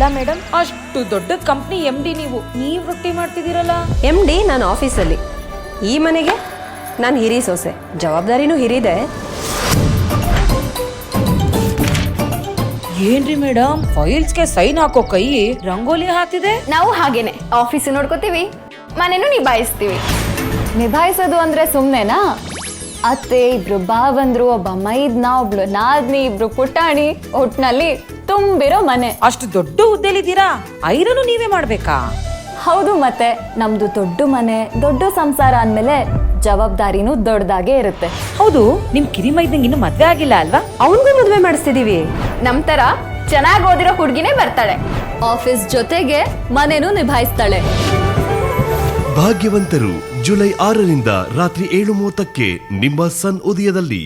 ಅಲ್ಲ ಮೇಡಮ್, ಅಷ್ಟು ದೊಡ್ಡ ಕಂಪ್ನಿ MD ನೀವ್ ರೊಟ್ಟಿ ಮಾಡ್ತಿದ್ದೀರಲ್ಲ. MD ನಾನು ಆಫೀಸಲ್ಲಿ, ಈ ಮನೆಗೆ ನಾನು ಹಿರಿ ಸೊಸೆ, ಜವಾಬ್ದಾರಿನೂ ಹಿರಿದೆ. ಏನ್ರಿ ಮೇಡಮ್, ಫೈಲ್ಸ್ಗೆ ಸೈನ್ ಹಾಕೋ ಕೈ ರಂಗೋಲಿ ಹಾಕ್ತಿದೆ. ನಾವು ಹಾಗೇನೆ ಆಫೀಸ್ ನೋಡ್ಕೋತೀವಿ, ಮನೇನು ನಿಭಾಯಿಸ್ತೀವಿ. ನಿಭಾಯಿಸೋದು ಅಂದ್ರೆ ಸುಮ್ನೆನಾ? ಅತ್ತೆ, ಇಬ್ರು ಭಾವಂದ್ರು, ಒಬ್ಬ ಮೈದ್ನ, ಒಬ್ಳು ನಾದ್ನಿ, ಇಬ್ರು ಪುಟಾಣಿ, ಒಟ್ನಲ್ಲಿ ತುಂಬಿರೋ ಮನೆ. ಅಷ್ಟು ದೊಡ್ಡ ಹುದ್ದೆಲಿದ್ದೀರಾ, ಐರನ್ನು ನೀವೇ ಮಾಡ್ಬೇಕಾ? ಹೌದು, ಮತ್ತೆ ನಮ್ದು ದೊಡ್ಡ ಮನೆ, ದೊಡ್ಡ ಸಂಸಾರ ಅಂದ್ಮೇಲೆ ಜವಾಬ್ದಾರಿನೂ ದೊಡ್ಡದಾಗೆ ಇರುತ್ತೆ. ಹೌದು, ನಿಮ್ ಕಿರಿ ಮೈದಂಗೆ ಇನ್ನು ಮದ್ವೆ ಆಗಿಲ್ಲ ಅಲ್ವಾ? ಅವನಿಗೂ ಮದುವೆ ಮಾಡಿಸ್ತಿದೀವಿ. ನಮ್ ತರ ಚೆನ್ನಾಗಿ ಓದಿರೋ ಹುಡುಗಿನೇ ಬರ್ತಾಳೆ, ಆಫೀಸ್ ಜೊತೆಗೆ ಮನೆನೂ ನಿಭಾಯಿಸ್ತಾಳೆ. ಭಾಗ್ಯವಂತರು ಜುಲೈ 6ರಿಂದ ರಾತ್ರಿ 7:30ಕ್ಕೆ ನಿಮ್ಮ ಸನ್ ಉದಯದಲ್ಲಿ.